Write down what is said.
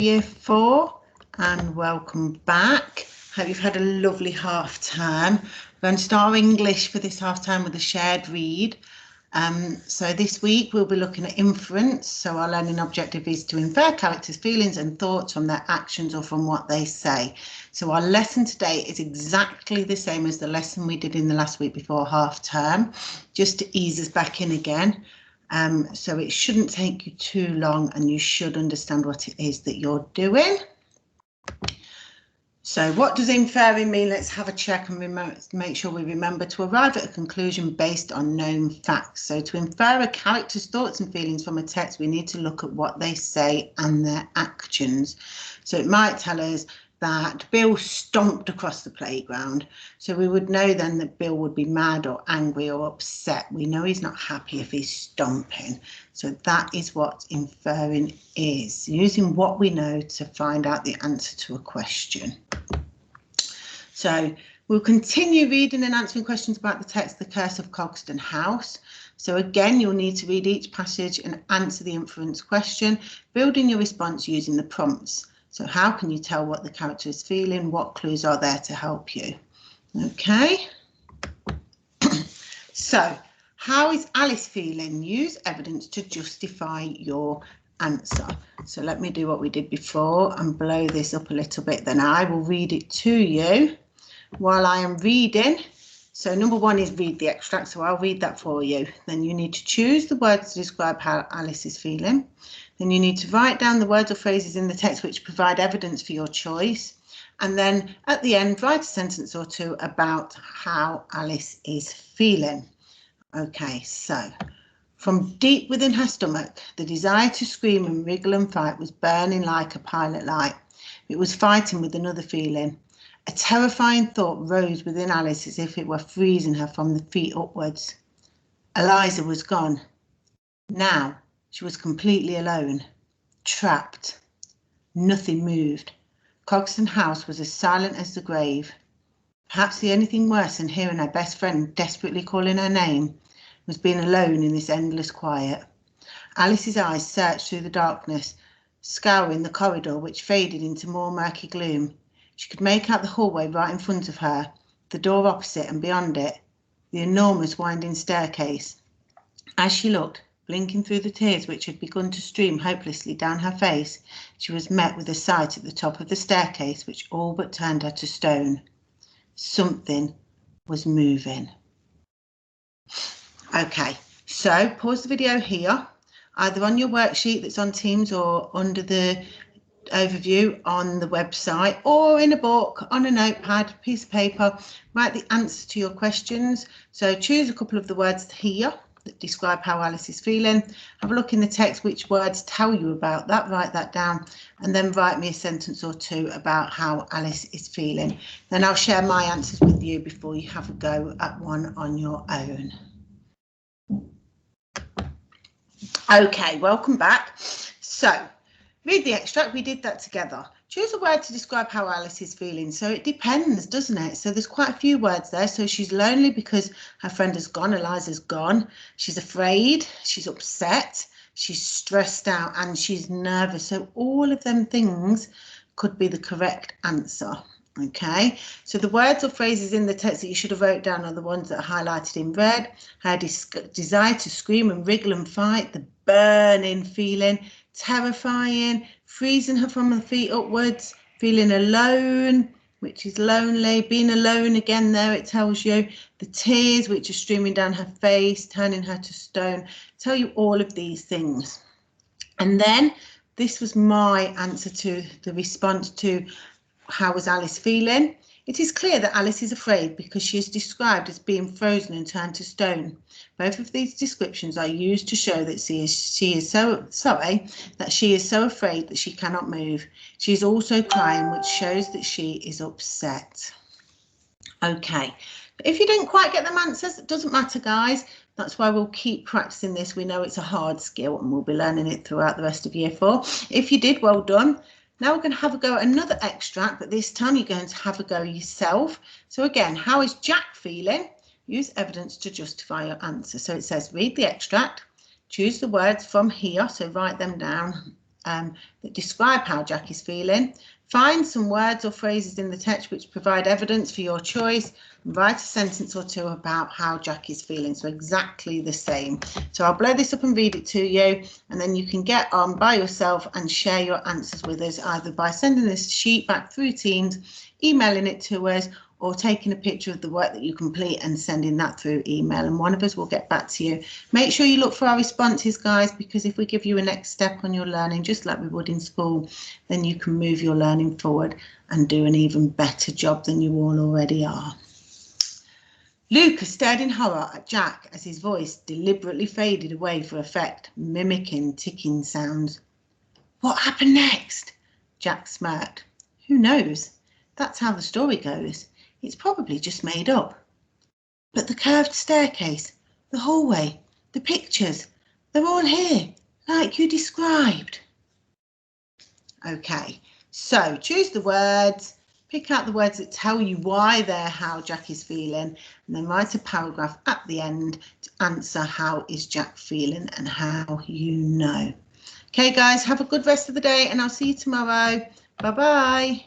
Year 4 and welcome back. Hope you've had a lovely half term. We're going to start English for this half term with a shared read. So this week we'll be looking at inference. So our learning objective is to infer characters' feelings and thoughts from their actions or from what they say. So our lesson today is exactly the same as the lesson we did in the last week before half term, just to ease us back in again. So it shouldn't take you too long and you should understand what it is that you're doing. So what does inferring mean? Let's have a check and make sure we remember to arrive at a conclusion based on known facts. So to infer a character's thoughts and feelings from a text, we need to look at what they say and their actions. So it might tell us that Bill stomped across the playground. So we would know then that Bill would be mad or angry or upset. We know he's not happy if he's stomping. So that is what inferring is, using what we know to find out the answer to a question. So we'll continue reading and answering questions about the text, The Curse of Cogston House. So again, you'll need to read each passage and answer the inference question, building your response using the prompts. So how can you tell what the character is feeling? What clues are there to help you? Okay. So how is Alice feeling? Use evidence to justify your answer. So let me do what we did before and blow this up a little bit. Then I will read it to you while I am reading. So number 1 is read the extract. So I'll read that for you. Then you need to choose the words to describe how Alice is feeling. Then you need to write down the words or phrases in the text which provide evidence for your choice. And then at the end, write a sentence or two about how Alice is feeling. Okay, so from deep within her stomach, the desire to scream and wriggle and fight was burning like a pilot light. It was fighting with another feeling. A terrifying thought rose within Alice as if it were freezing her from the feet upwards. Eliza was gone. Now she was completely alone, trapped. Nothing moved. Cogston House was as silent as the grave. Perhaps the only thing worse than hearing her best friend desperately calling her name was being alone in this endless quiet. Alice's eyes searched through the darkness, scouring the corridor which faded into more murky gloom. She could make out the hallway right in front of her, the door opposite and beyond it, the enormous winding staircase. As she looked, blinking through the tears which had begun to stream hopelessly down her face, she was met with a sight at the top of the staircase which all but turned her to stone. Something was moving. Okay, so pause the video here, either on your worksheet that's on Teams or under the overview on the website, or in a book, on a notepad, piece of paper, write the answer to your questions. So choose a couple of the words here that describe how Alice is feeling. Have a look in the text which words tell you about that, write that down, and then write me a sentence or two about how Alice is feeling. Then I'll share my answers with you before you have a go at one on your own. Okay, welcome back. So read the extract, we did that together. Choose a word to describe how Alice is feeling. So it depends, doesn't it? So there's quite a few words there. So she's lonely because her friend has gone, Eliza's gone. She's afraid, she's upset, she's stressed out and she's nervous. So all of them things could be the correct answer. Okay, so the words or phrases in the text that you should have wrote down are the ones that are highlighted in red. Her desire to scream and wriggle and fight, the burning feeling, terrifying, freezing her from her feet upwards, feeling alone, which is lonely, being alone again there, it tells you, the tears which are streaming down her face, turning her to stone, tell you all of these things. And then this was my answer to the response to how was Alice feeling. It is clear that Alice is afraid because she is described as being frozen and turned to stone. Both of these descriptions are used to show that she is so afraid that she cannot move. She is also crying, which shows that she is upset. Okay, if you didn't quite get them answers, it doesn't matter, guys. That's why we'll keep practicing this. We know it's a hard skill and we'll be learning it throughout the rest of year 4. If you did, well done. Now we're going to have a go at another extract, but this time you're going to have a go yourself. So again, how is Jack feeling? Use evidence to justify your answer. So it says read the extract, choose the words from here, so write them down that describe how Jack is feeling. Find some words or phrases in the text which provide evidence for your choice. And write a sentence or two about how Jack is feeling. So exactly the same. So I'll blow this up and read it to you, and then you can get on by yourself and share your answers with us, either by sending this sheet back through Teams, emailing it to us, or taking a picture of the work that you complete and sending that through email, and one of us will get back to you. Make sure you look for our responses, guys, because if we give you a next step on your learning, just like we would in school, then you can move your learning forward and do an even better job than you all already are. Lucas stared in horror at Jack as his voice deliberately faded away for effect, mimicking ticking sounds. What happened next? Jack smirked. Who knows? That's how the story goes. It's probably just made up. But the curved staircase, the hallway, the pictures, they're all here, like you described. Okay, so choose the words, pick out the words that tell you why they're how Jack is feeling, and then write a paragraph at the end to answer how is Jack feeling and how you know. Okay, guys, have a good rest of the day, and I'll see you tomorrow. Bye-bye.